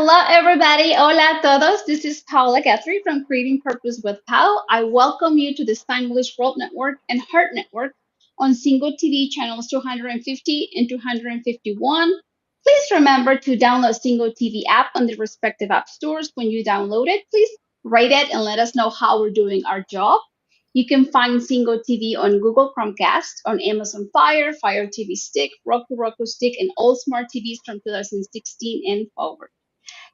Hello, everybody. Hola a todos. This is Paola Guthrie from Creating Purpose with Pau. I welcome you to the Spanglish World Network and H.E.R Network on Single TV channels 250 and 251. Please remember to download Single TV app on the respective app stores. When you download it, please rate it and let us know how we're doing our job. You can find Single TV on Google Chromecast, on Amazon Fire, Fire TV Stick, Roku Stick, and all smart TVs from 2016 and forward.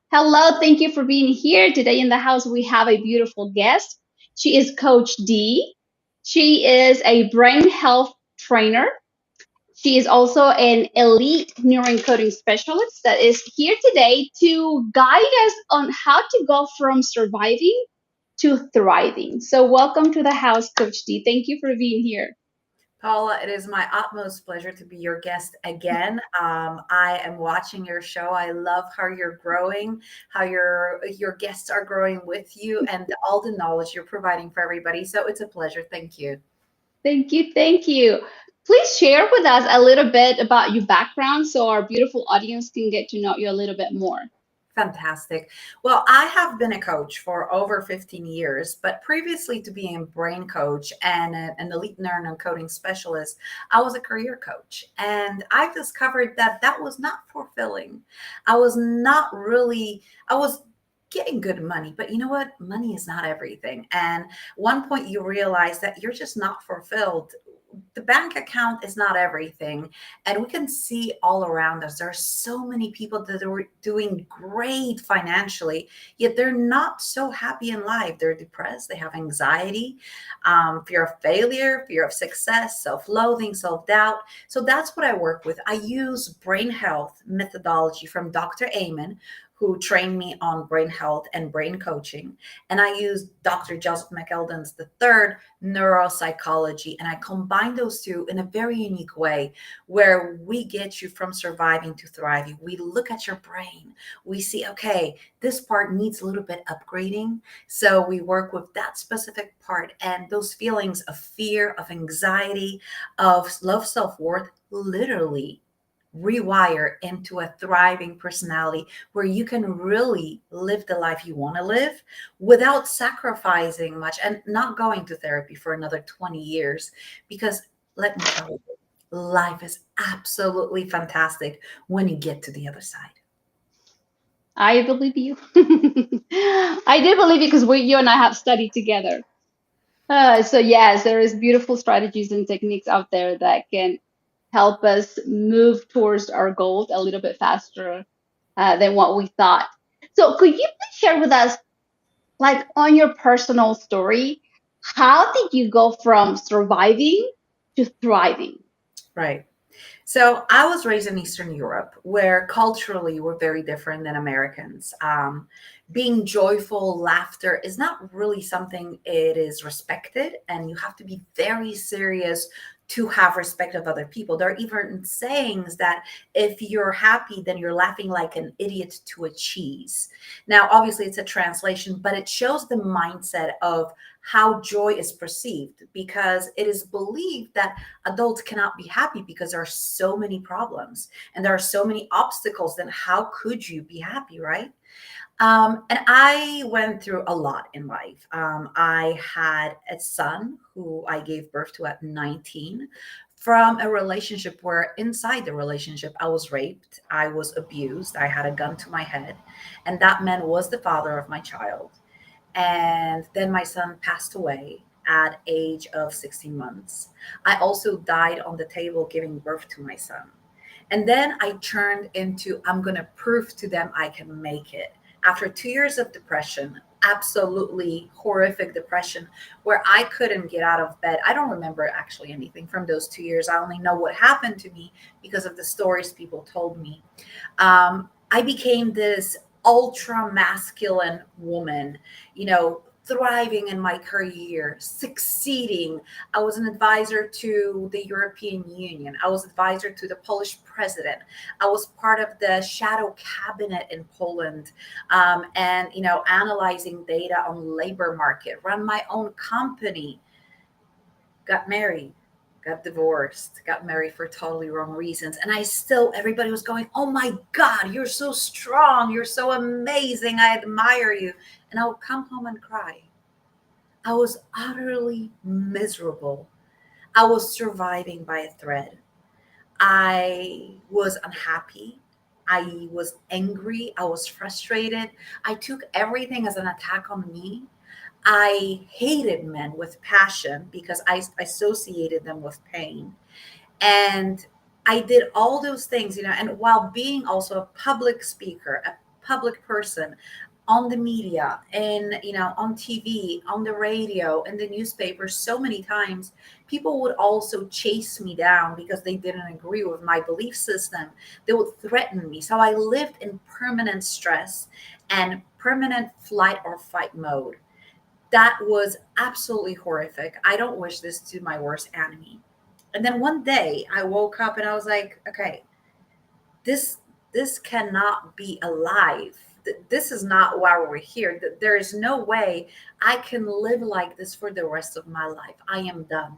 Hello, thank you for being here. Today in the house, we have a beautiful guest. She is Coach D. She is a brain health trainer. She is also an elite neuroencoding specialist that is here today to guide us on how to go from surviving to thriving. So, welcome to the house, Coach D. Thank you for being here. Paula, it is my utmost pleasure to be your guest again. I am watching your show. I love how you're growing, how your guests are growing with you, and all the knowledge you're providing for everybody. So it's a pleasure. Thank you. Thank you. Thank you. Please share with us a little bit about your background so our beautiful audience can get to know you a little bit more. Fantastic. Well, I have been a coach for over 15 years, but previously to being a brain coach and an elite neuroencoding specialist, I was a career coach. And I discovered that that was not fulfilling. I was not really, I was getting good money, but you know what? Money is not everything. And one point you realize that you're just not fulfilled. The bank account is not everything, and we can see all around us there are so many people that are doing great financially, yet they're not so happy in life. They're depressed, they have anxiety, fear of failure, fear of success, self-loathing, self-doubt. So that's what I work with. I use brain health methodology from Dr. Amen, who trained me on brain health and brain coaching, and I use Dr. Joseph McElden's the third neuropsychology, and I combine those two in a very unique way where we get you from surviving to thriving. We look at your brain, we see, okay, this part needs a little bit upgrading. So we work with that specific part, and those feelings of fear, of anxiety, of low self worth literally rewire into a thriving personality where you can really live the life you want to live without sacrificing much and not going to therapy for another 20 years. Because let me tell you, life is absolutely fantastic when you get to the other side. I believe you. I do believe you because you and I have studied together. So yes, there is beautiful strategies and techniques out there that can help us move towards our goals a little bit faster than what we thought. So could you please share with us, like on your personal story, how did you go from surviving to thriving? Right. So I was raised in Eastern Europe, where culturally we're very different than Americans. Being joyful, laughter is not really something it is respected, and you have to be very serious to have respect of other people. There are even sayings that if you're happy, then you're laughing like an idiot to a cheese. Now, obviously, it's a translation, but it shows the mindset of how joy is perceived, because it is believed that adults cannot be happy because there are so many problems and there are so many obstacles. Then how could you be happy, right? And I went through a lot in life. I had a son who I gave birth to at 19 from a relationship where inside the relationship I was raped, I was abused, I had a gun to my head, and that man was the father of my child. And then my son passed away at age of 16 months. I also died on the table giving birth to my son. And then I turned into, I'm going to prove to them I can make it. After 2 years of depression, absolutely horrific depression, where I couldn't get out of bed. I don't remember actually anything from those 2 years. I only know what happened to me because of the stories people told me. I became this ultra masculine woman, thriving in my career, succeeding. I was an advisor to the European Union. I was advisor to the Polish president. I was part of the shadow cabinet in Poland, and analyzing data on labor market. Run my own company. Got married, got divorced, got married for totally wrong reasons. And I still, everybody was going, oh my God, you're so strong. You're so amazing. I admire you. And I would come home and cry. I was utterly miserable. I was surviving by a thread. I was unhappy. I was angry. I was frustrated. I took everything as an attack on me. I hated men with passion because I associated them with pain. And I did all those things, and while being also a public speaker, a public person on the media and, on TV, on the radio, in the newspaper, so many times, people would also chase me down because they didn't agree with my belief system. They would threaten me. So I lived in permanent stress and permanent flight or fight mode. That was absolutely horrific. I don't wish this to my worst enemy. And then one day I woke up and I was like, okay, this this cannot be alive. This is not why we're here. There is no way I can live like this for the rest of my life. I am done.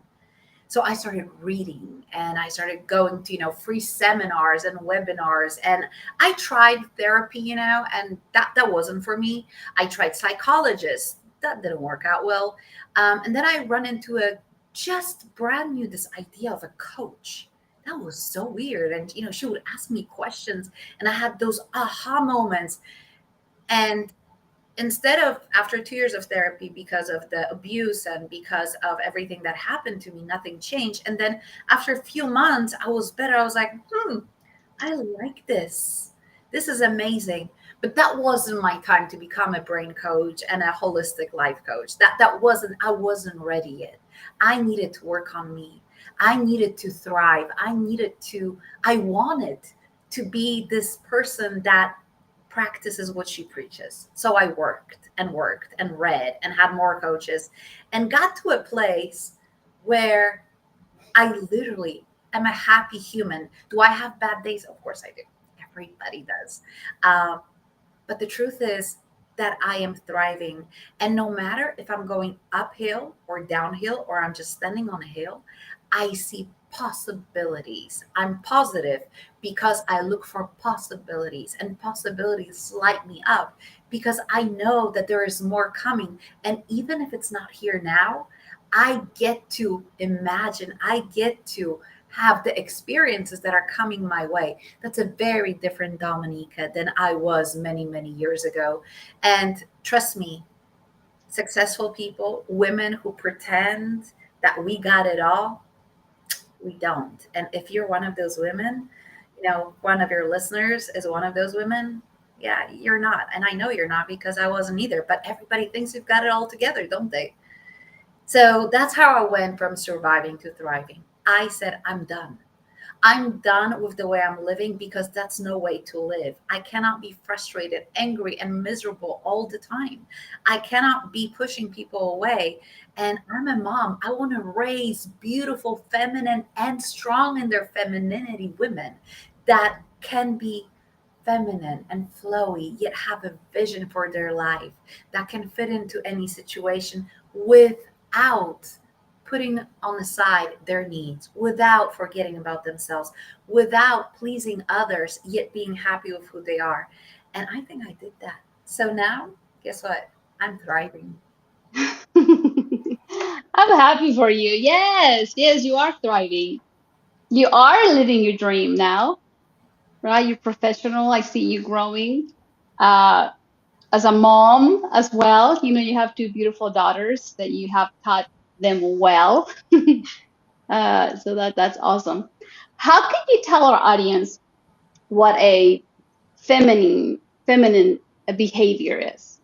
So I started reading and I started going to, free seminars and webinars. And I tried therapy, and that wasn't for me. I tried psychologists. That didn't work out well. And then I run into a just brand new this idea of a coach. That was so weird. And, she would ask me questions and I had those aha moments. And instead of, after 2 years of therapy, because of the abuse and because of everything that happened to me, nothing changed. And then after a few months I was better. I was like, I like this. This is amazing. But that wasn't my time to become a brain coach and a holistic life coach. That wasn't, I wasn't ready yet. I needed to work on me. I needed to thrive. I wanted to be this person that practices what she preaches. So I worked and read and had more coaches and got to a place where I literally am a happy human. Do I have bad days? Of course I do. Everybody does. Um, but the truth is that I am thriving. And no matter if I'm going uphill or downhill or I'm just standing on a hill, I see possibilities. I'm positive because I look for possibilities, and possibilities light me up because I know that there is more coming. And even if it's not here now, I get to imagine, I get to have the experiences that are coming my way. That's a very different Dominika than I was many, many years ago. And trust me, successful people, women who pretend that we got it all, we don't. And if you're one of those women, one of your listeners is one of those women, yeah, you're not. And I know you're not because I wasn't either. But everybody thinks you've got it all together, don't they? So that's how I went from surviving to thriving. I said, I'm done. I'm done with the way I'm living because that's no way to live. I cannot be frustrated, angry, and miserable all the time. I cannot be pushing people away. And I'm a mom. I want to raise beautiful, feminine, and strong in their femininity women that can be feminine and flowy, yet have a vision for their life that can fit into any situation without putting on the side their needs, without forgetting about themselves, without pleasing others, yet being happy with who they are. And I think I did that. So now, guess what? I'm thriving. I'm happy for you. Yes, yes, you are thriving. You are living your dream now, right? You're professional. I see you growing. Uh, as a mom as well, you have two beautiful daughters that you have taught them well. So that's awesome. How can you tell our audience what a feminine behavior is?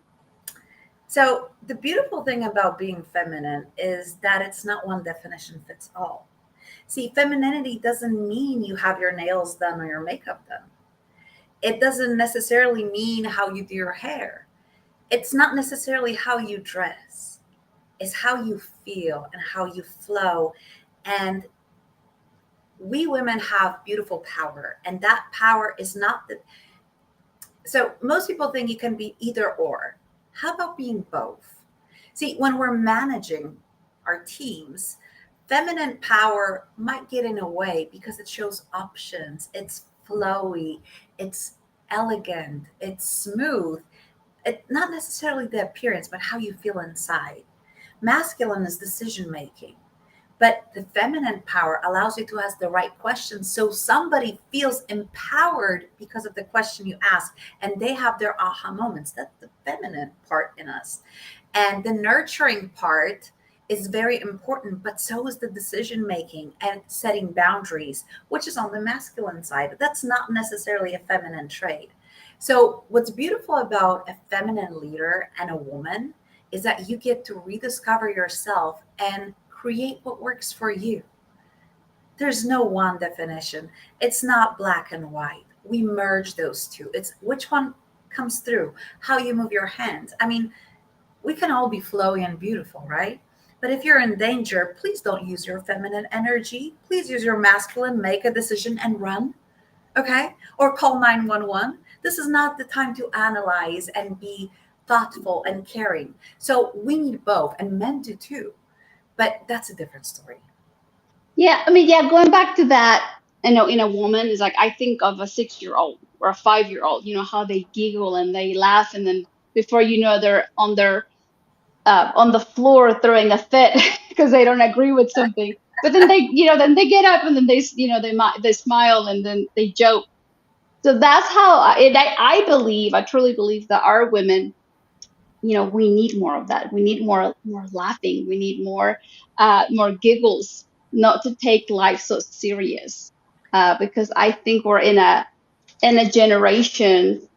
So, the beautiful thing about being feminine is that it's not one definition fits all. See, femininity doesn't mean you have your nails done or your makeup done. It doesn't necessarily mean how you do your hair. It's not necessarily how you dress. It's how you feel and how you flow. And we women have beautiful power, and that power is not the. So most people think you can be either or. How about being both? See, when we're managing our teams, Feminine power might get in a way because it shows options. It's flowy, it's elegant, it's smooth. Not necessarily the appearance, but how you feel inside. Masculine is decision making. But the feminine power allows you to ask the right questions so somebody feels empowered because of the question you ask and they have their aha moments. That's the feminine part in us. And the nurturing part is very important, but so is the decision making and setting boundaries, which is on the masculine side. That's not necessarily a feminine trait. So, what's beautiful about a feminine leader and a woman is that you get to rediscover yourself and create what works for you. There's no one definition. It's not black and white. We merge those two. It's which one comes through, how you move your hands. I mean, we can all be flowy and beautiful, right? But if you're in danger, please don't use your feminine energy. Please use your masculine, make a decision and run, okay? Or call 911. This is not the time to analyze and be thoughtful and caring. So we need both, and men do too. But that's a different story. Yeah, I mean, yeah, going back to that, in a woman is like I think of a 6 year old or a 5 year old, how they giggle and they laugh, and then before you know, they're on the floor throwing a fit because they don't agree with something. But then then they get up and then they smile and then they joke. So that's how I believe, I truly believe that our women, we need more of that. We need more laughing. We need more giggles, not to take life so serious. Because I think we're in a generation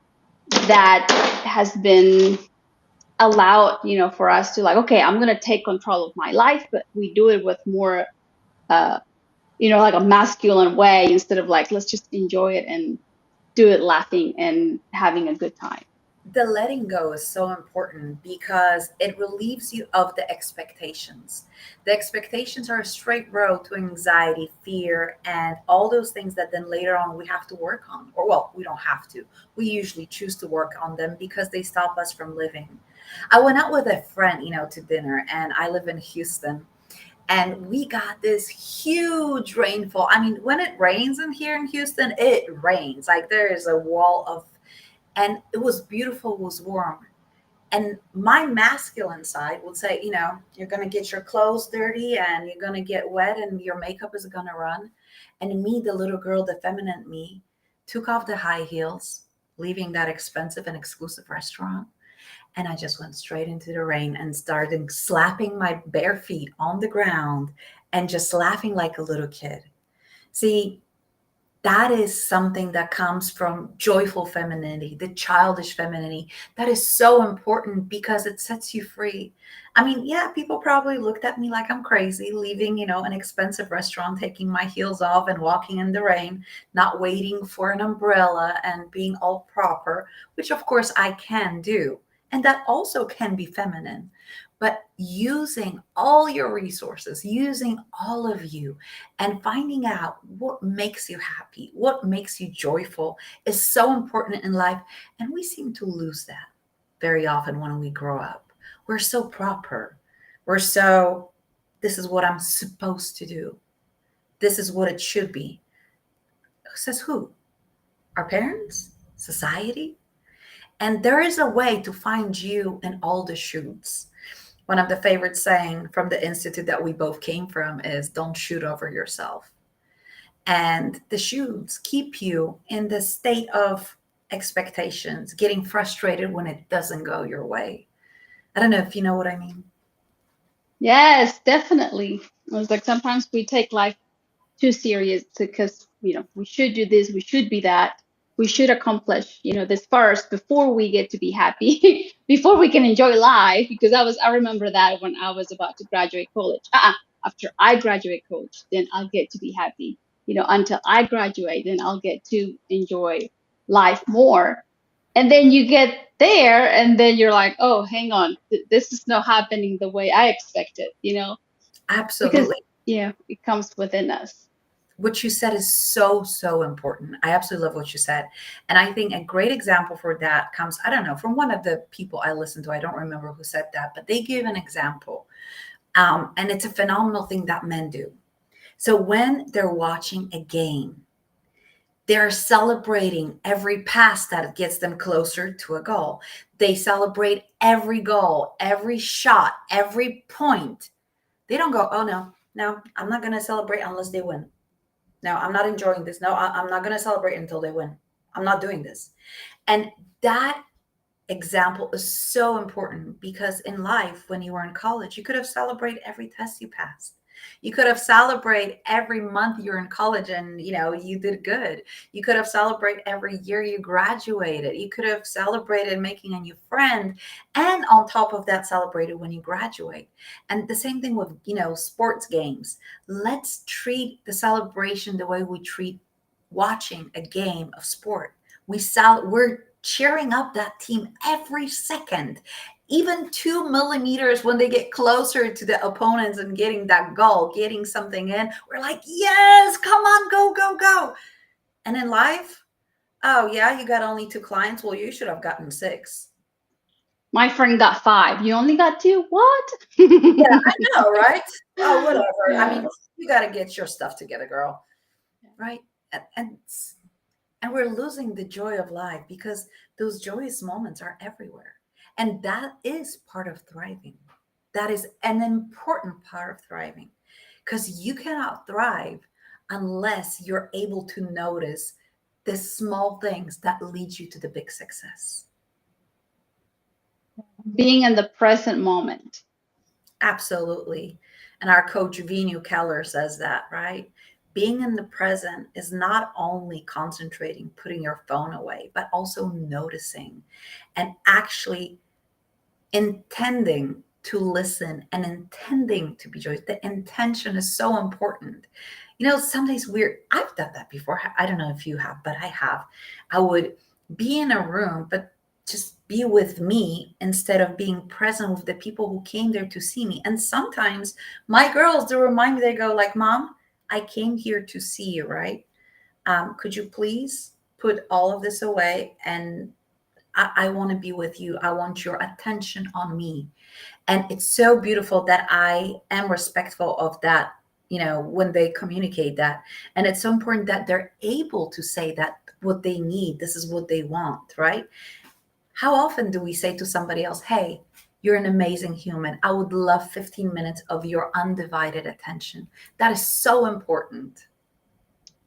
that has been allowed, for us to, like, okay, I'm gonna take control of my life, but we do it with more, uh, like a masculine way, instead of like, let's just enjoy it and do it laughing and having a good time. The letting go is so important because it relieves you of the expectations. The expectations are a straight road to anxiety, fear, and all those things that then later on we have to work on. Or, well, we don't have to. We usually choose to work on them because they stop us from living. I went out with a friend, to dinner, and I live in Houston. And we got this huge rainfall. I mean, when it rains in here in Houston, it rains. Like there is a wall of, and it was beautiful, it was warm. And my masculine side would say, you're going to get your clothes dirty and you're going to get wet and your makeup is going to run. And me, the little girl, the feminine me, took off the high heels, leaving that expensive and exclusive restaurant. And I just went straight into the rain and started slapping my bare feet on the ground and just laughing like a little kid. See, that is something that comes from joyful femininity, the childish femininity. That is so important because it sets you free. I mean, yeah, people probably looked at me like I'm crazy, leaving, an expensive restaurant, taking my heels off and walking in the rain, not waiting for an umbrella and being all proper, which of course I can do. And that also can be feminine. But using all your resources, using all of you, and finding out what makes you happy, what makes you joyful is so important in life. And we seem to lose that very often when we grow up. We're so proper. We're so, this is what I'm supposed to do. This is what it should be. Who says who? Our parents? Society? And there is a way to find you in all the shoots. One of the favorite saying from the institute that we both came from is don't shoot over yourself. And the shoots keep you in the state of expectations, getting frustrated when it doesn't go your way. I don't know if you know what I mean. Yes, definitely. It's like sometimes we take life too serious because we should do this, we should be that, we should accomplish this first before we get to be happy, before we can enjoy life. Because I remember that when I was about to graduate college. After I graduate college, then I'll get to be happy. Until I graduate, then I'll get to enjoy life more. And then you get there, and then you're like, oh, hang on, this is not happening the way I expected. Because Absolutely. it comes within us. What you said is so, so important. I absolutely love what you said. And I think a great example for that comes, I don't know, from one of the people I listened to. I don't remember who said that, but they gave an example. And it's a phenomenal thing that men do. So when they're watching a game, they're celebrating every pass that gets them closer to a goal. They celebrate every goal, every shot, every point. They don't go, oh no, no, I'm not going to celebrate unless they win. No, I'm not enjoying this. No, I'm not going to celebrate until they win. I'm not doing this. And that example is so important because in life, when you were in college, you could have celebrated every test you passed. You could have celebrated every month you're in college and you did good. You could have celebrated every year you graduated. You could have celebrated making a new friend, and on top of that, celebrated when you graduate. And the same thing with sports games. Let's treat the celebration the way we treat watching a game of sport. We're cheering up that team every second, even 2 millimeters when they get closer to the opponents and getting that goal, getting something in. We're like, yes, come on, go, go, go. And in life, oh yeah, you got only 2 clients. Well, you should have gotten 6. My friend got 5. You only got 2? What? Yeah, I know, right? Oh, whatever. I Yeah. mean, you got to get your stuff together, girl. Right? And we're losing the joy of life because those joyous moments are everywhere. And that is part of thriving. That is an important part of thriving because you cannot thrive unless you're able to notice the small things that lead you to the big success. Being in the present moment. Absolutely. And our coach Vinu Keller says that, right? Being in the present is not only concentrating, putting your phone away, but also noticing and actually intending to listen and intending to be joyous. The intention is so important. Some days I've done that before. I don't know if you have, but I have. I would be in a room, but just be with me instead of being present with the people who came there to see me. And sometimes my girls, they remind me, they go like, Mom, I came here to see you, right? Could you please put all of this away and I want to be with you. I want your attention on me. And it's so beautiful that I am respectful of that, when they communicate that. And it's so important that they're able to say that what they need, this is what they want, right? How often do we say to somebody else, hey, you're an amazing human. I would love 15 minutes of your undivided attention. That is so important.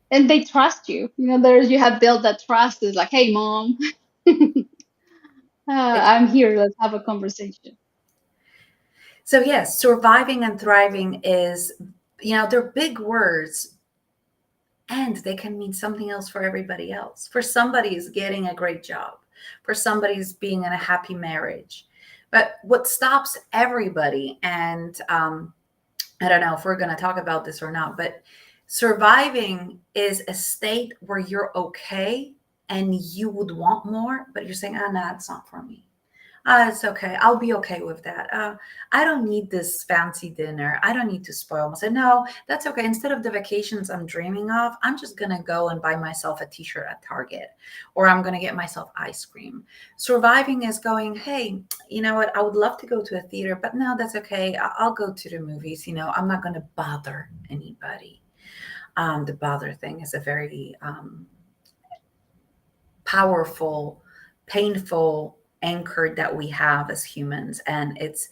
And they trust you. You have built that trust. It's like, hey, mom, It's I'm here. Let's have a conversation. so yes, surviving and thriving is, they're big words, and they can mean something else for everybody else. For somebody is getting a great job, for somebody is being in a happy marriage. But what stops everybody, and I don't know if we're going to talk about this or not, but surviving is a state where you're okay and you would want more, but you're saying, oh, no, it's not for me. It's okay. I'll be okay with that. I don't need this fancy dinner. I don't need to spoil myself. No, that's okay. Instead of the vacations I'm dreaming of, I'm just going to go and buy myself a t-shirt at Target, or I'm going to get myself ice cream. Surviving is going, hey, you know what? I would love to go to a theater, but no, that's okay. I'll go to the movies. I'm not going to bother anybody. The bother thing is a very powerful, painful anchor that we have as humans, and it's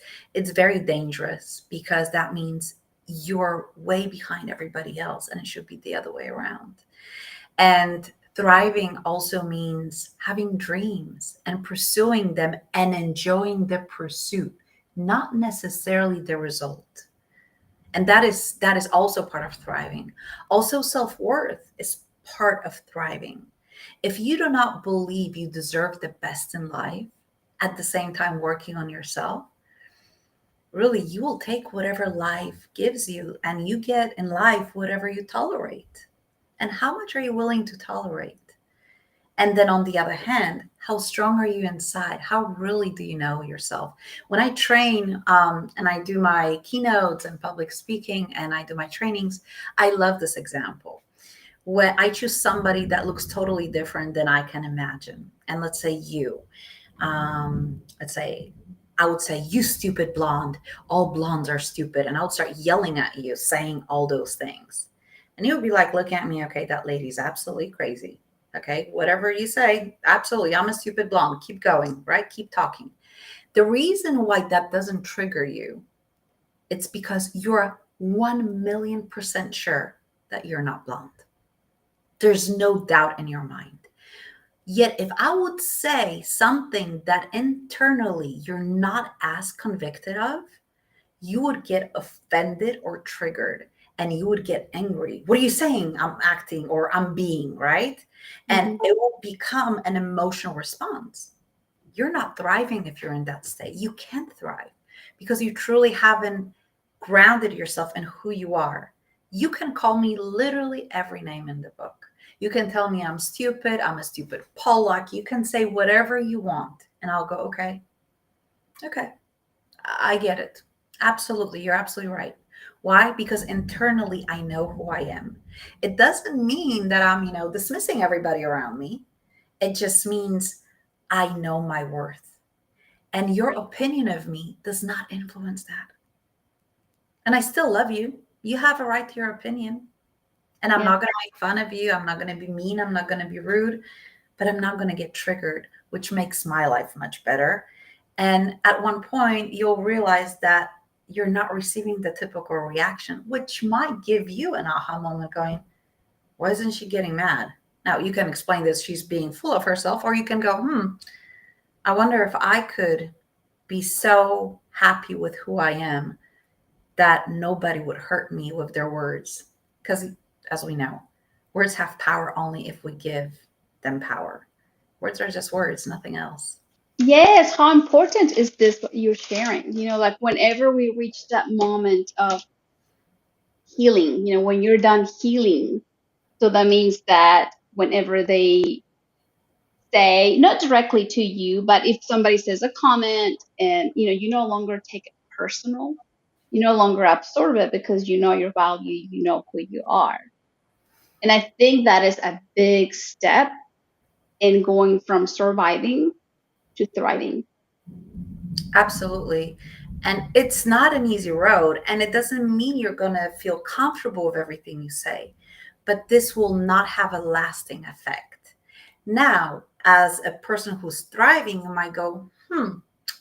very dangerous because that means you're way behind everybody else, and it should be the other way around. And thriving also means having dreams and pursuing them and enjoying the pursuit, not necessarily the result. And that is also part of thriving. Also, self-worth is part of thriving. If you do not believe you deserve the best in life, at the same time working on yourself, really you will take whatever life gives you, and you get in life whatever you tolerate. And how much are you willing to tolerate? And then on the other hand, how strong are you inside? How really do you know yourself? When I train and I do my keynotes and public speaking and I do my trainings, I love this example. When I choose somebody that looks totally different than I can imagine, and let's say you, let's say I would say, "You stupid blonde. All blondes are stupid." And I would start yelling at you, saying all those things. And you would be like, look at me. Okay, that lady's absolutely crazy. Okay, whatever you say, absolutely. I'm a stupid blonde. Keep going, right? Keep talking. The reason why that doesn't trigger you, it's because you're 1,000,000% sure that you're not blonde. There's no doubt in your mind. Yet, if I would say something that internally you're not as convicted of, you would get offended or triggered and you would get angry. What are you saying? I'm acting or I'm being, right? And Mhm. it will become an emotional response. You're not thriving if you're in that state. You can't thrive because you truly haven't grounded yourself in who you are. You can call me literally every name in the book. You can tell me I'm stupid, I'm a stupid Pollock. You can say whatever you want, and I'll go, okay, okay, I get it. Absolutely. You're absolutely right. Why? Because internally I know who I am. It doesn't mean that I'm, dismissing everybody around me. It just means I know my worth. And your opinion of me does not influence that. And I still love you. You have a right to your opinion. And I'm Yeah. not going to make fun of you. I'm not going to be mean. I'm not going to be rude, but I'm not going to get triggered, which makes my life much better. And at one point, you'll realize that you're not receiving the typical reaction, which might give you an aha moment going, why isn't she getting mad? Now, you can explain this, she's being full of herself, or you can go, I wonder if I could be so happy with who I am that nobody would hurt me with their words. Because, as we know, words have power only if we give them power. Words are just words, nothing else. Yes, how important is this what you're sharing? Like whenever we reach that moment of healing, when you're done healing, so that means that whenever they say, not directly to you, but if somebody says a comment and you no longer take it personal, you no longer absorb it because you know your value, you know who you are. And I think that is a big step in going from surviving to thriving. Absolutely. And it's not an easy road. And it doesn't mean you're going to feel comfortable with everything you say, but this will not have a lasting effect. Now, as a person who's thriving, you might go,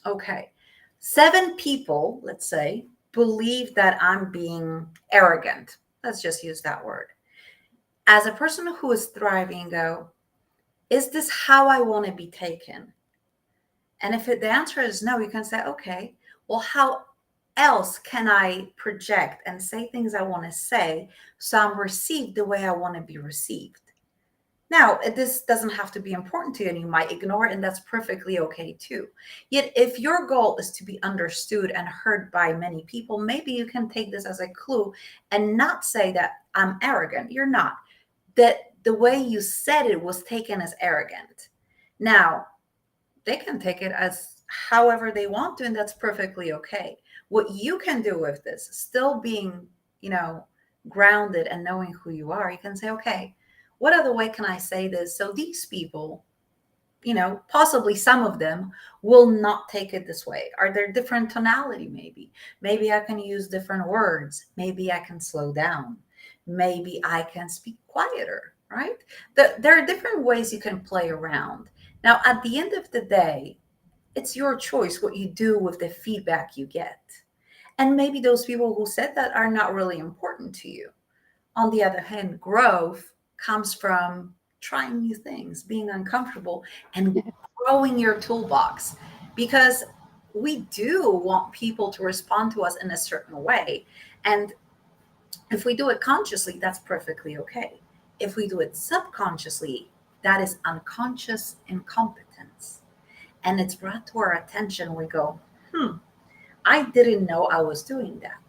okay, 7 people, let's say, believe that I'm being arrogant. Let's just use that word. As a person who is thriving, go, is this how I want to be taken? And if the answer is no, you can say, okay, well, how else can I project and say things I want to say so I'm received the way I want to be received? Now, this doesn't have to be important to you and you might ignore it, and that's perfectly okay too. Yet, if your goal is to be understood and heard by many people, maybe you can take this as a clue and not say that I'm arrogant. You're not. That the way you said it was taken as arrogant. Now, they can take it as however they want to, and that's perfectly okay. What you can do with this, still being, you know, grounded and knowing who you are, you can say, okay, what other way can I say this so these people, possibly some of them will not take it this way? Are there different tonality? Maybe I can use different words. Maybe I can slow down. Maybe I can speak quieter, right? There are different ways you can play around. Now, at the end of the day, it's your choice what you do with the feedback you get. And maybe those people who said that are not really important to you. On the other hand, growth comes from trying new things, being uncomfortable, and growing your toolbox. Because we do want people to respond to us in a certain way. And if we do it consciously, that's perfectly okay. If we do it subconsciously, that is unconscious incompetence. And it's brought to our attention. We go, I didn't know I was doing that.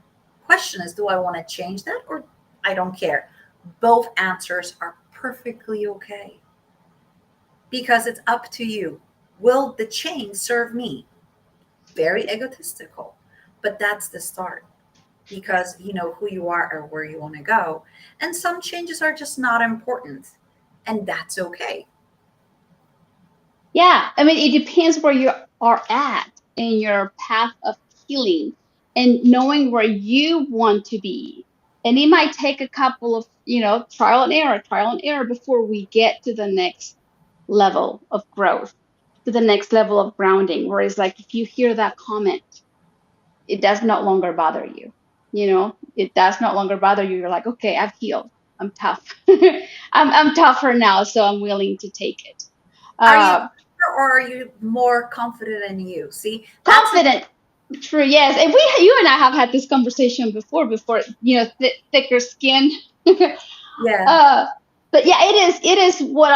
Question is, do I want to change that or I don't care? Both answers are perfectly okay because it's up to you. Will the change serve me? Very egotistical, but that's the start because you know who you are or where you want to go. And some changes are just not important, and that's okay. Yeah, I mean, it depends where you are at in your path of healing and knowing where you want to be. And it might take a couple of, trial and error before we get to the next level of growth, to the next level of grounding. Whereas, like, if you hear that comment, it does not longer bother you. It does not longer bother you. You're like, okay, I've healed. I'm tough. I'm tougher now, so I'm willing to take it. Are you Uh, tougher or are you more confident in you? See, that's a Confident. True. Yes. And you and I have had this conversation before, thicker skin. yeah. uh, but yeah, it is what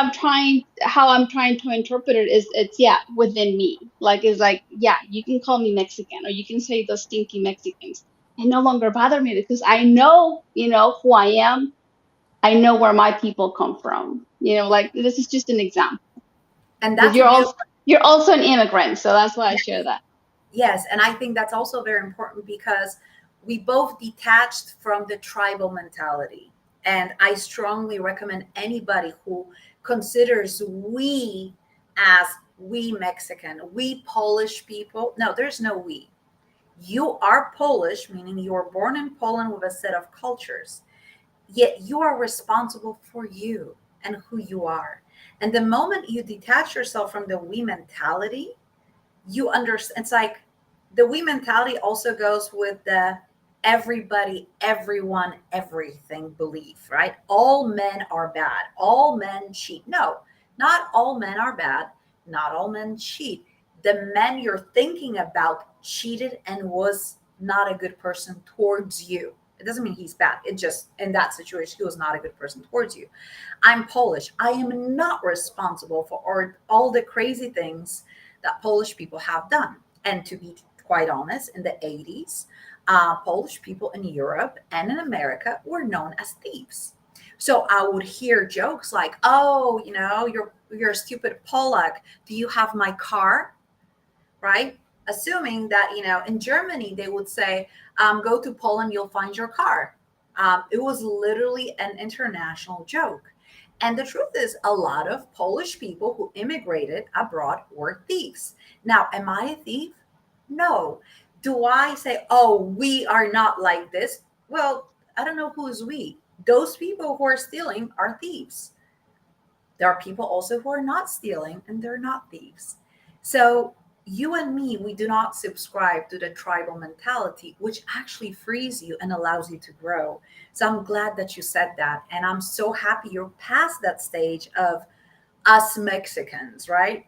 how I'm trying to interpret it is it's, yeah, within me. Like, it's like, yeah, you can call me Mexican or you can say those stinky Mexicans. It no longer bother me because I know, who I am. I know where my people come from. Like, this is just an example And because that's a beautiful. you're also an immigrant. So that's why I share that. Yes, and I think that's also very important because we both detached from the tribal mentality. And I strongly recommend anybody who considers we as we Mexican, we Polish people. No, there's no we. You are Polish, meaning you were born in Poland with a set of cultures, yet you are responsible for you and who you are. And the moment you detach yourself from the we mentality, you understand. It's like the we mentality also goes with the everybody, everyone, everything belief, right? All men are bad, all men cheat. No, not all men are bad, not all men cheat. The men you're thinking about cheated and was not a good person towards you. It doesn't mean he's bad, it just in that situation he was not a good person towards you. I'm Polish, I am not responsible for all the crazy things that Polish people have done. And to be quite honest, in the 80s, Polish people in Europe and in America were known as thieves. So I would hear jokes like, "Oh, you're a stupid Polak. Do you have my car?" Right? Assuming that in Germany they would say, "Go to Poland, you'll find your car." It was literally an international joke. And the truth is, a lot of Polish people who immigrated abroad were thieves. Now, am I a thief? No. Do I say, "Oh, we are not like this"? Well, I don't know who's we. Those people who are stealing are thieves. There are people also who are not stealing and they're not thieves. So, you and me, we do not subscribe to the tribal mentality, which actually frees you and allows you to grow. So, I'm glad that you said that. And I'm so happy you're past that stage of us Mexicans, right?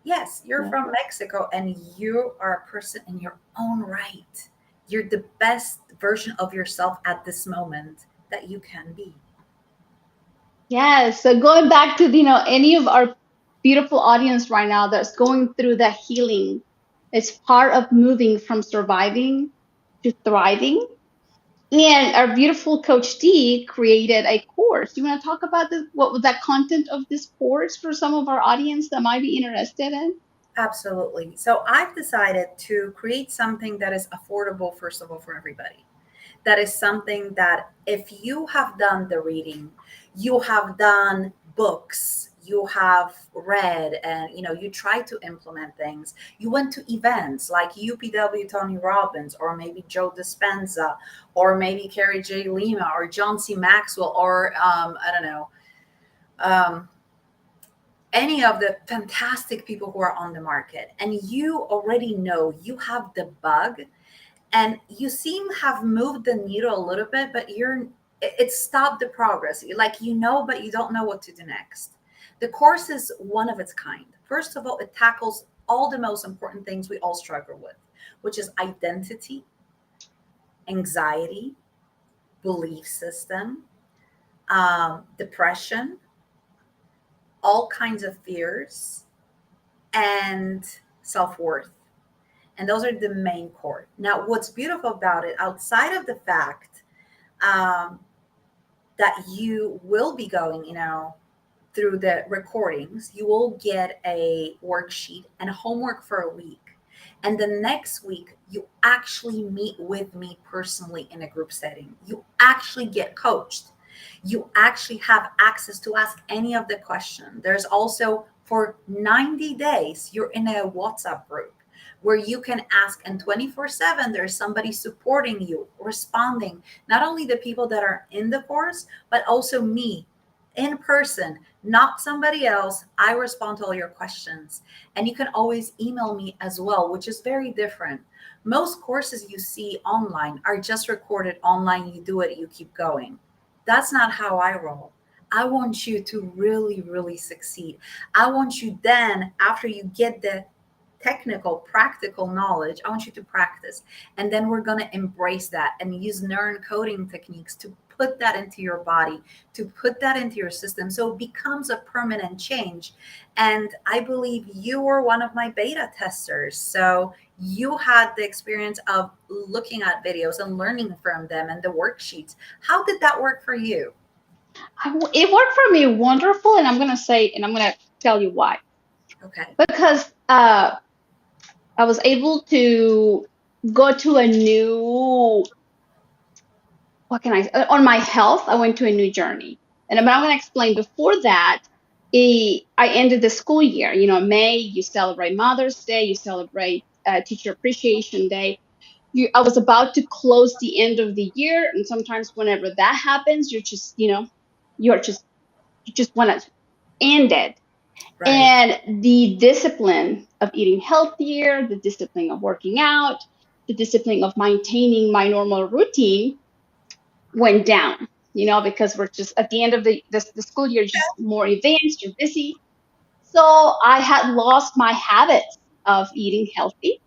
Yes, you're Yeah. from Mexico and you are a person in your own right. You're the best version of yourself at this moment that you can be. Yeah, so going back to any of our beautiful audience right now that's going through that healing, it's part of moving from surviving to thriving. And our beautiful Coach D created a course. You want to talk about what was that content of this course for some of our audience that might be interested in? Absolutely. So I've decided to create something that is affordable, first of all, for everybody. That is something that if you have done the reading, you have done books, you have read, and you try to implement things. You went to events like UPW Tony Robbins, or maybe Joe Dispenza, or maybe Carrie J. Lima, or John C. Maxwell, or I don't know. Um, any of the fantastic people who are on the market, and you already know you have the bug, and you seem have moved the needle a little bit, but it stopped the progress, like but you don't know what to do next. The course is one of its kind. First of all, it tackles all the most important things we all struggle with, which is identity, anxiety, belief system, depression, all kinds of fears, and self-worth. And those are the main core. Now, what's beautiful about it, outside of the fact um, that you will be going, through the recordings, you will get a worksheet and homework for a week. And the next week, you actually meet with me personally in a group setting. You actually get coached. You actually have access to ask any of the questions. There's also for 90 days, you're in a WhatsApp group where you can ask, and 24/7 there's somebody supporting you, responding, not only the people that are in the course, but also me in person, not somebody else. I respond to all your questions. And you can always email me as well, which is very different. Most courses you see online are just recorded online. You do it, you keep going. That's not how I roll. I want you to really, really succeed. I want you then, after you get the technical, practical knowledge, I want you to practice. And then we're going to embrace that and use neuron coding techniques to put that into your body, to put that into your system. So it becomes a permanent change. And I believe you were one of my beta testers. So you had the experience of looking at videos and learning from them and the worksheets. How did that work for you? It worked for me wonderful, and I'm gonna say, and I'm gonna tell you why. Okay. Because I was able to go to a new, what can I, on my health, I went to a new journey. And but I'm going to explain before that, I ended the school year. You know, May, you celebrate Mother's Day, you celebrate Teacher Appreciation Day. I was about to close the end of the year. And sometimes whenever that happens, you're just, you're just, you just want to end it. Right. And the discipline of eating healthier, the discipline of working out, the discipline of maintaining my normal routine went down, because we're just at the end of the school year, just more events, you're busy. So I had lost my habits of eating healthy.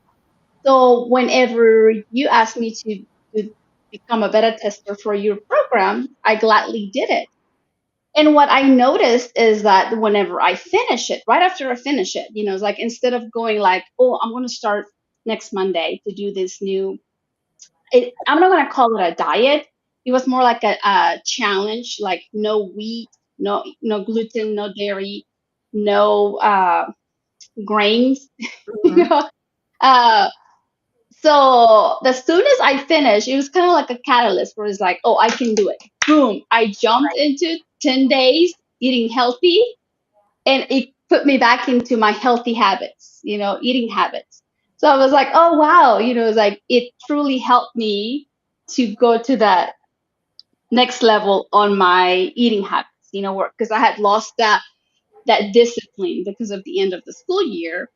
So whenever you asked me to become a beta tester for your program, I gladly did it. And what I noticed is that whenever I finish it, right after I finish it, it's like instead of going like, oh, I'm going to start next Monday to do this new, I'm not going to call it a diet. It was more like a challenge, like no wheat, no gluten, no dairy, no grains. you Mhm. know. Uh, so as soon as I finished, it was kind of like a catalyst where it's like, oh, I can do it. Boom! I jumped into 10 days eating healthy, and it put me back into my healthy habits, eating habits. So I was like, oh wow, it's like it truly helped me to go to that next level on my eating habits, work because I had lost that discipline because of the end of the school year,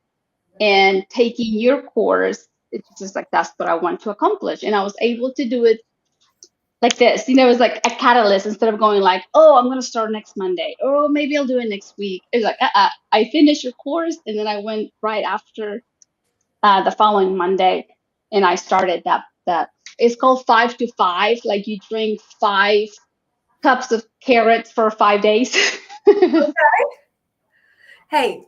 and taking your course, it's just like that's what I want to accomplish. And I was able to do it like this, it was like a catalyst instead of going like, oh, I'm going to start next Monday. Oh, maybe I'll do it next week. It's like, I finished your course and then I went right after the following Monday and I started that it's called 5 to 5. Like you drink 5 cups of carrots for 5 days. Hey,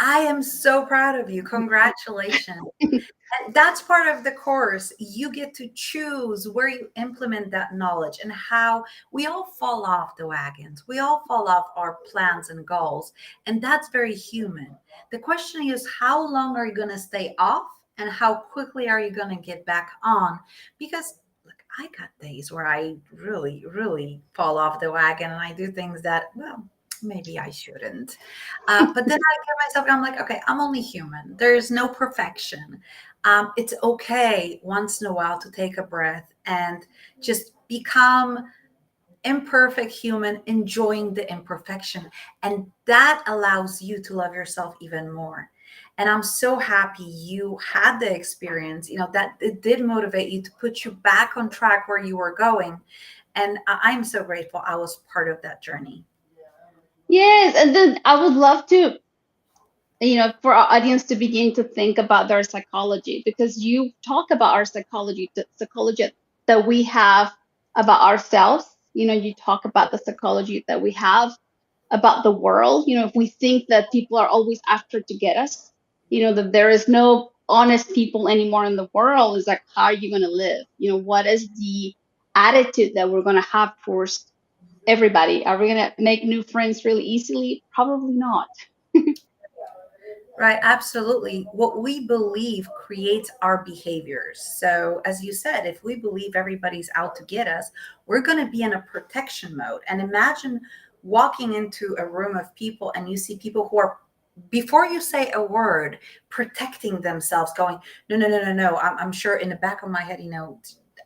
I am so proud of you. Congratulations. And that's part of the course. You get to choose where you implement that knowledge and how we all fall off the wagons. We all fall off our plans and goals. And that's very human. The question is, how long are you going to stay off and how quickly are you going to get back on? Because look, I got days where I really, really fall off the wagon and I do things that, well, maybe I shouldn't. But then I give myself, I'm like, okay, I'm only human. There's no perfection. It's okay once in a while to take a breath and just become imperfect human, enjoying the imperfection. And that allows you to love yourself even more. And I'm so happy you had the experience, that it did motivate you to put you back on track where you were going. And I'm so grateful I was part of that journey. Yes, and then I would love to, for our audience to begin to think about their psychology, because you talk about our psychology, the psychology that we have about ourselves. You talk about the psychology that we have about the world. If we think that people are always after to get us, that there is no honest people anymore in the world, is like, how are you going to live? What is the attitude that we're going to have towards everybody? Are we going to make new friends really easily? Probably not. Right, absolutely. What we believe creates our behaviors. So, as you said, if we believe everybody's out to get us, we're going to be in a protection mode. And imagine walking into a room of people and you see people who are before you say a word, protecting themselves, going, no, no, no, no, no. I'm sure in the back of my head,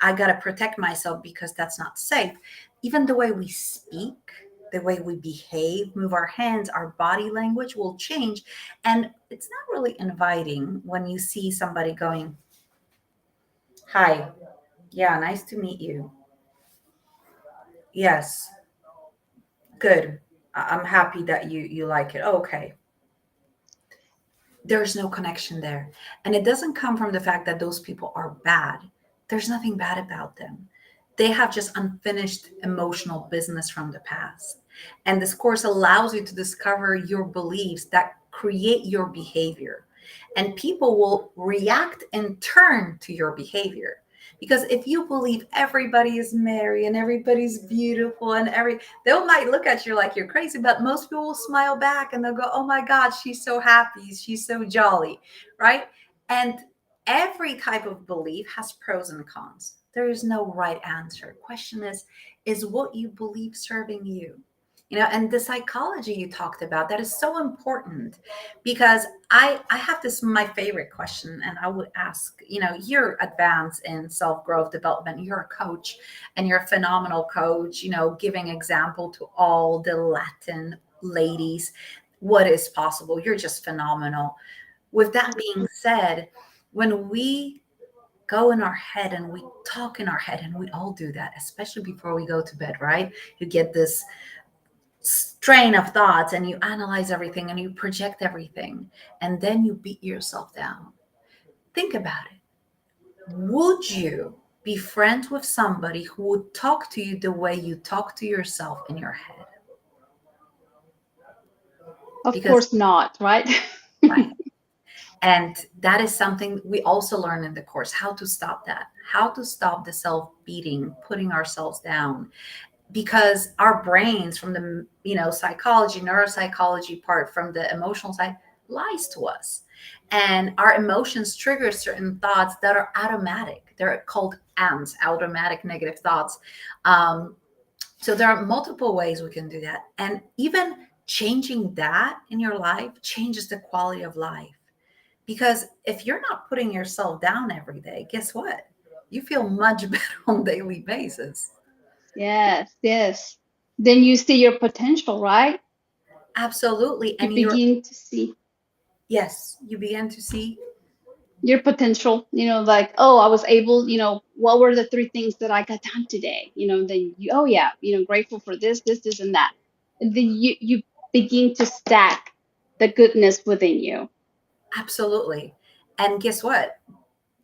I got to protect myself because that's not safe. Even the way we speak, the way we behave, move our hands, our body language will change. And it's not really inviting when you see somebody going, hi, yeah, nice to meet you. Yes, good. I'm happy that you like it. Oh, okay. There's no connection there. And it doesn't come from the fact that those people are bad. There's nothing bad about them. They have just unfinished emotional business from the past. And this course allows you to discover your beliefs that create your behavior. And people will react in turn to your behavior. Because if you believe everybody is merry and everybody's beautiful and they might look at you like you're crazy, but most people will smile back and they'll go, oh my God, she's so happy. She's so jolly, right? And every type of belief has pros and cons. There is no right answer. Question is what you believe serving you? And the psychology you talked about, that is so important because I have this my favorite question, and I would ask, you're advanced in self-growth development, you're a coach, and you're a phenomenal coach, giving example to all the Latin ladies what is possible. You're just phenomenal. With that being said, when we go in our head and we talk in our head, and we all do that, especially before we go to bed, right? You get this strain of thoughts and you analyze everything and you project everything, and then you beat yourself down. Think about it. Would you be friends with somebody who would talk to you the way you talk to yourself in your head? Of Because, course not, right? right. And that is something we also learn in the course, how to stop that, how to stop the self beating, putting ourselves down, because our brains, from the psychology, neuropsychology part, from the emotional side, lies to us, and our emotions trigger certain thoughts that are automatic. They're called ANTs, automatic negative thoughts. So there are multiple ways we can do that, and even changing that in your life changes the quality of life, because if you're not putting yourself down every day, guess what, you feel much better on a daily basis. Yes, yes. Then you see your potential, right? Absolutely. You And you're, begin to see yes, you begin to see. your potential, like, oh, I was able, what were the three things that I got done today? Then you, oh yeah, grateful for this, and that. And then you begin to stack the goodness within you. Absolutely. And guess what?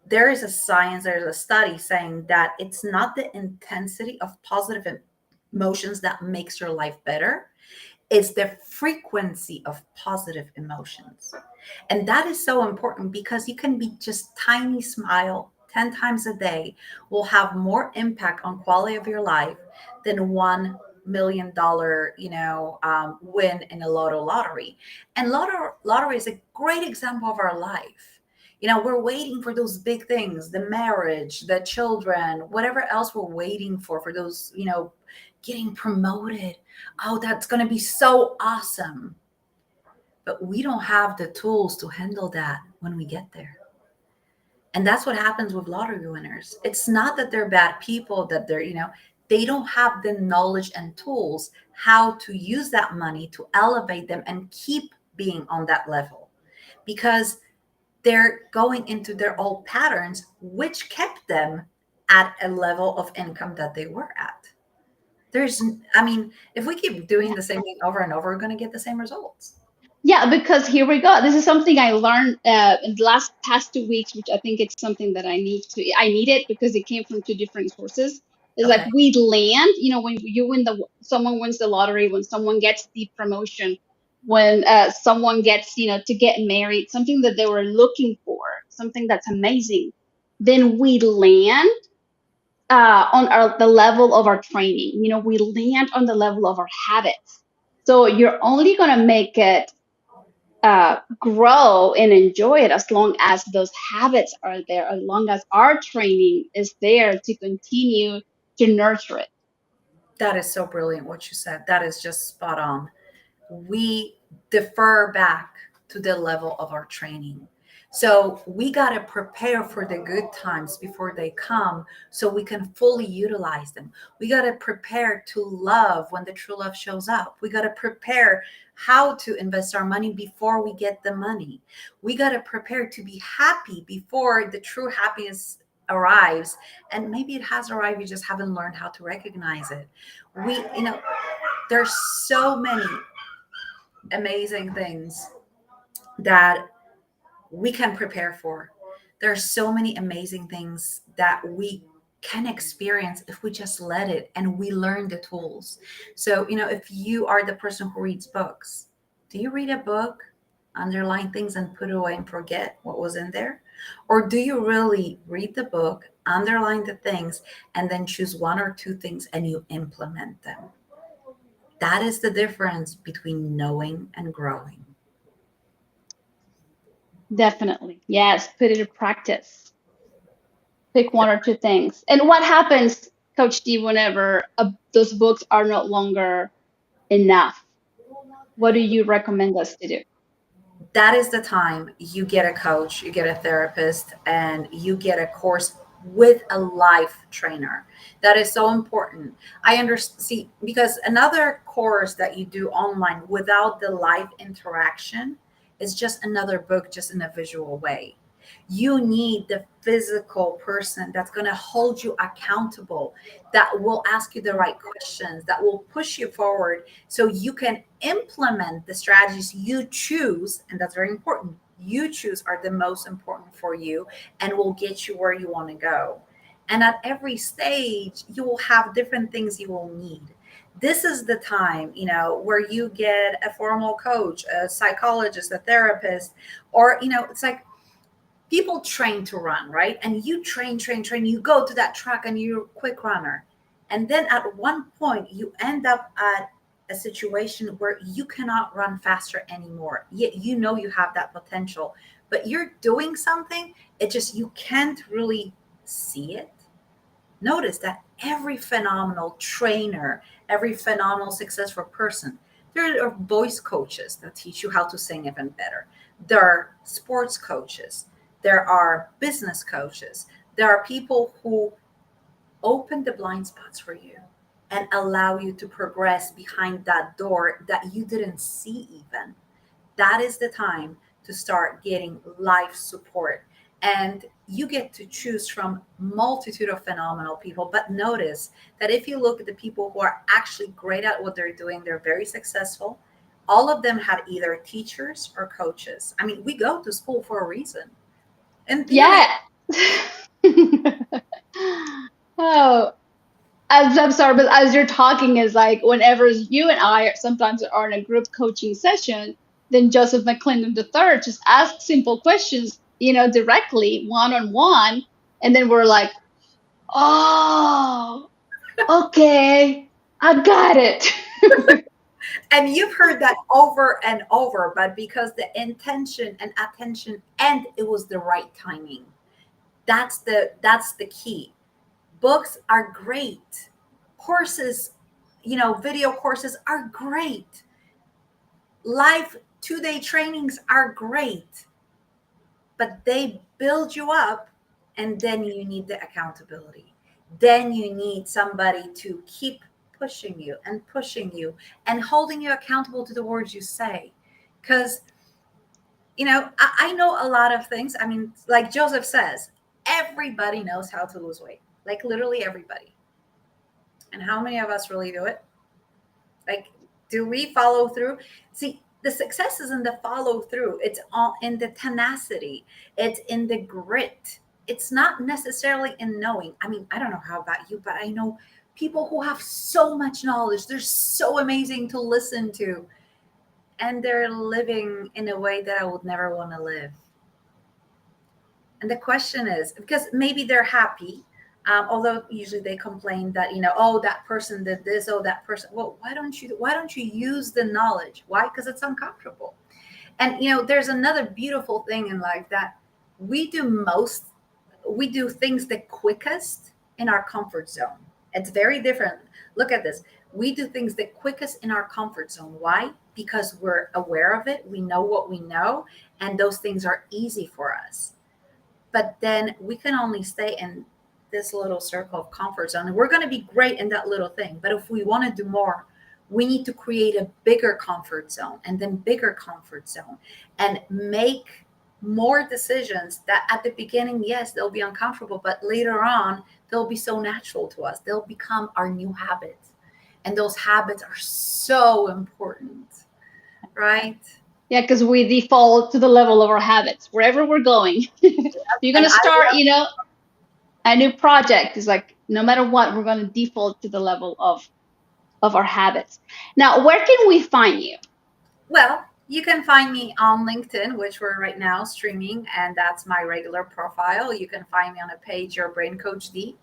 There's a study saying that it's not the intensity of positive emotions that makes your life better. It's the frequency of positive emotions. And that is so important, because you can be just tiny smile 10 times a day will have more impact on quality of your life than $1 million win in a lottery. And lottery is a great example of our life. We're waiting for those big things, the marriage, the children, whatever else we're waiting for those, getting promoted. Oh, that's going to be so awesome. But we don't have the tools to handle that when we get there. And that's what happens with lottery winners. It's not that they're bad people, that they don't have the knowledge and tools how to use that money to elevate them and keep being on that level, because they're going into their old patterns, which kept them at a level of income that they were at. I mean, if we keep doing the same thing over and over, we're going to get the same results. Yeah, because here we go. This is something I learned in the last past 2 weeks, which I think it's something that I need it because it came from two different sources. It's like Okay. we land, when you win someone wins the lottery, when someone gets the promotion, when someone gets, to get married, something that they were looking for, something that's amazing. Then we land on the level of our training. We land on the level of our habits. So you're only going to make it grow and enjoy it as long as those habits are there, as long as our training is there to continue to nurture it. That is so brilliant what you said. That is just spot on. We defer back to the level of our training. So we got to prepare for the good times before they come so we can fully utilize them. We got to prepare to love when the true love shows up. We got to prepare how to invest our money before we get the money. We got to prepare to be happy before the true happiness arrives. And maybe it has arrived, you just haven't learned how to recognize it. There's so many amazing things that we can prepare for. There are so many amazing things that we can experience if we just let it and we learn the tools. So, if you are the person who reads books, do you read a book, underline things, and put it away and forget what was in there? Or do you really read the book, underline the things, and then choose one or two things and you implement them? That is the difference between knowing and growing. Definitely. Yes, put it to practice. Pick one or two things. And what happens, Coach D, whenever those books are no longer enough? What do you recommend us to do? That is the time you get a coach, you get a therapist, and you get a course with a life trainer. That is so important. I understand, see, because another course that you do online without the live interaction is just another book, just in a visual way. You need the physical person that's going to hold you accountable, that will ask you the right questions, that will push you forward so you can implement the strategies you choose. And that's very important. You choose are the most important for you and will get you where you want to go. And at every stage, you will have different things you will need. This is the time, where you get a formal coach, a psychologist, a therapist, or, it's like people train to run, right? And you train, you go to that track and you're a quick runner. And then at one point, you end up at a situation where you cannot run faster anymore. Yet you have that potential, but you're doing something, it just, you can't really see it. Notice that every phenomenal trainer, every phenomenal successful person, there are voice coaches that teach you how to sing even better. There are sports coaches. There are business coaches. There are people who open the blind spots for you and allow you to progress behind that door that you didn't see even. That is the time to start getting life support. And you get to choose from multitude of phenomenal people. But notice that if you look at the people who are actually great at what they're doing, they're very successful. All of them had either teachers or coaches. I mean, we go to school for a reason. And Yeah. Oh, I'm sorry, but as you're talking, is like whenever you and I sometimes are in a group coaching session, then Joseph McClendon III just asks simple questions, directly one on one, and then we're like, oh, okay, I got it. and you've heard that over and over, but because the intention and attention, and it was the right timing. That's the key. Books are great. Courses, video courses are great. Live 2-day trainings are great, but they build you up, and then you need the accountability. Then you need somebody to keep pushing you and holding you accountable to the words you say. Because, I know a lot of things. I mean, like Joseph says, everybody knows how to lose weight, like literally everybody. And how many of us really do it? Like, do we follow through? See, the success is in the follow through. It's all in the tenacity. It's in the grit. It's not necessarily in knowing. I mean, I don't know how about you, but I know people who have so much knowledge. They're so amazing to listen to. And they're living in a way that I would never want to live. And the question is, because maybe they're happy, although usually they complain that, oh, that person did this, oh, that person. Well, why don't you use the knowledge? Why? Because it's uncomfortable. And there's another beautiful thing in life, that we do most we do things the quickest in our comfort zone. It's very different. Look at this. We do things the quickest in our comfort zone. Why? because we're aware of it. We know what we know, and those things are easy for us. But then we can only stay in this little circle of comfort zone. And we're going to be great in that little thing. But if we want to do more, we need to create a bigger comfort zone and then bigger comfort zone and make more decisions that at the beginning, yes, they'll be uncomfortable, but later on, they'll be so natural to us. They'll become our new habits. And those habits are so important, right? Yeah, because we default to the level of our habits wherever we're going. You're And gonna I start, love, a new project. Is like no matter what, we're gonna default to the level of our habits. Now, where can we find you? well, you can find me on LinkedIn, which we're right now streaming, and that's my regular profile. You can find me on a page, Your Brain Coach D.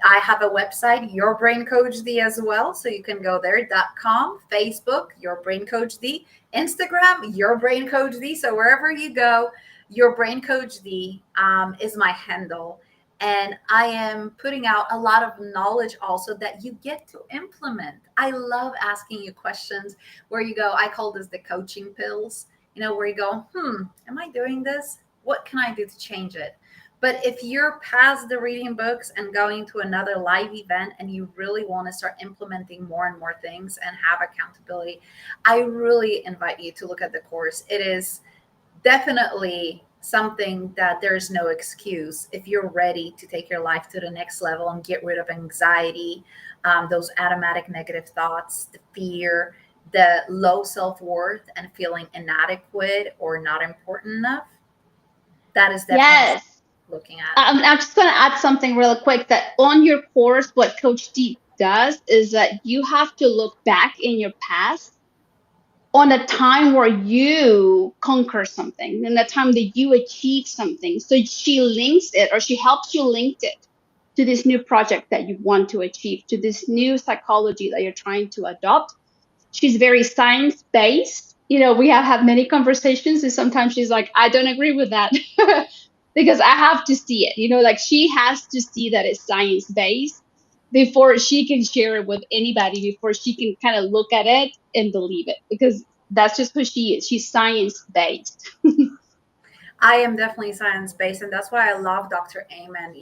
I have a website, Your Brain Coach D, as well. So you can go there.com, Facebook, Your Brain Coach D, Instagram, Your Brain Coach D. So wherever you go, Your Brain Coach D is my handle. And I am putting out a lot of knowledge also that you get to implement. I love asking you questions where you go, I call this the coaching pills, where you go, am I doing this? What can I do to change it? But if you're past the reading books and going to another live event and you really want to start implementing more and more things and have accountability, I really invite you to look at the course. It is definitely something that there's no excuse if you're ready to take your life to the next level and get rid of anxiety, those automatic negative thoughts, the fear, the low self-worth and feeling inadequate or not important enough. That is definitely something Yes. looking at. I'm just going to add something real quick that on your course, what Coach D does is that you have to look back in your past on a time where you conquer something and the time that you achieve something. So she links it, or she helps you link it to this new project that you want to achieve, to this new psychology that you're trying to adopt. She's very science based. We have had many conversations, and sometimes she's like, I don't agree with that. Because I have to see it. Like she has to see that it's science based before she can share it with anybody, before she can kind of look at it and believe it, because that's just who she is. She's science based. I am definitely science based, and that's why I love Dr. Amen.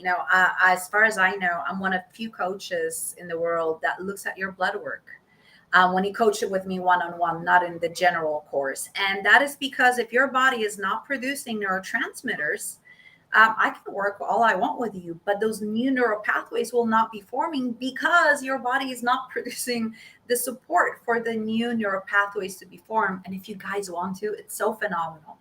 As far as I know, I'm one of few coaches in the world that looks at your blood work when he coached it with me one on one, not in the general course. And that is because if your body is not producing neurotransmitters, I can work all I want with you, but those new neural pathways will not be forming because your body is not producing the support for the new neural pathways to be formed. And if you guys want to, it's so phenomenal.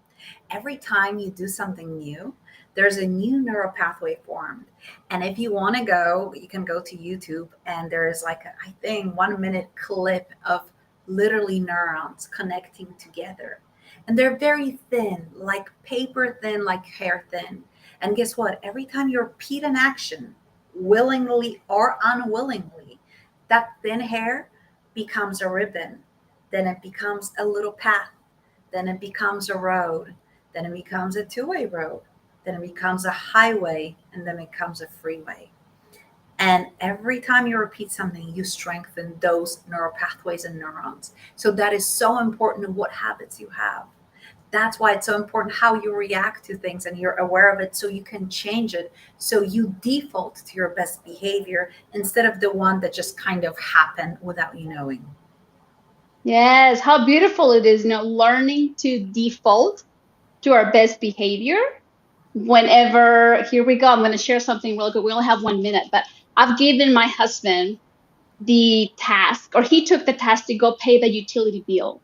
Every time you do something new, there's a new neural pathway formed. And if you want to go, you can go to YouTube and there's like, I think 1 minute clip of literally neurons connecting together. And they're very thin, like paper thin, like hair thin. And guess what? Every time you repeat an action, willingly or unwillingly, that thin hair becomes a ribbon. Then it becomes a little path. Then it becomes a road. Then it becomes a two-way road. Then it becomes a highway. And then it becomes a freeway. And every time you repeat something, you strengthen those neural pathways and neurons. So that is so important in what habits you have. That's why it's so important how you react to things and you're aware of it so you can change it. So you default to your best behavior instead of the one that just kind of happened without you knowing. Yes, how beautiful it is, learning to default to our best behavior whenever. Here we go. I'm going to share something real quick. We only have 1 minute, but I've given my husband the task, or he took the task to go pay the utility bill.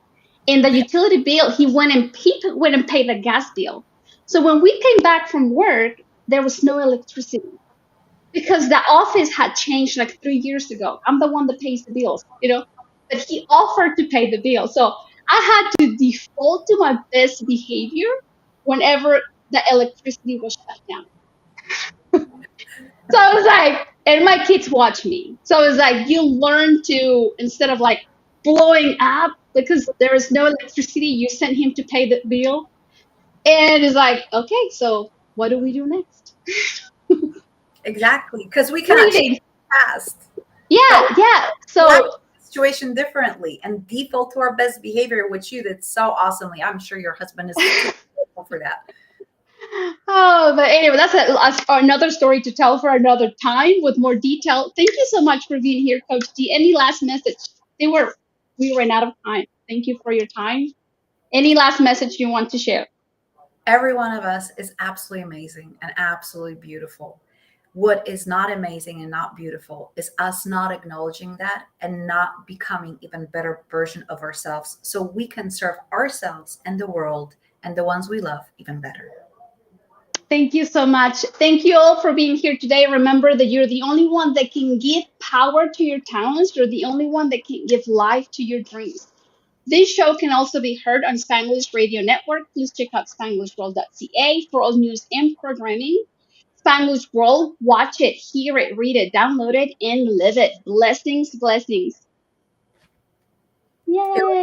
In the utility bill, he went and paid the gas bill. So when we came back from work, there was no electricity because the office had changed like 3 years ago. I'm the one that pays the bills. But he offered to pay the bill. So I had to default to my best behavior whenever the electricity was shut down. So I was like, and my kids watch me. So it's like you learn to, instead of like blowing up because there is no electricity, you send him to pay the bill. And it's like, okay, so what do we do next? Exactly. Because we cannot change Breathing. the past. But Yeah, yeah. we have to So situation differently and default to our best behavior, which you did so awesomely. I'm sure your husband is super grateful for that. Oh, but anyway, another story to tell for another time with more detail. Thank you so much for being here, Coach D. Any last message? They were we ran out of time. Thank you for your time. Any last message you want to share? Every one of us is absolutely amazing and absolutely beautiful. What is not amazing and not beautiful is us not acknowledging that and not becoming even better version of ourselves so we can serve ourselves and the world and the ones we love even better. Thank you so much. Thank you all for being here today. Remember that you're the only one that can give power to your talents. You're the only one that can give life to your dreams. This show can also be heard on Spanglish Radio Network. Please check out SpanglishWorld.ca for all news and programming. Spanglish World, watch it, hear it, read it, download it, and live it. Blessings, blessings. It was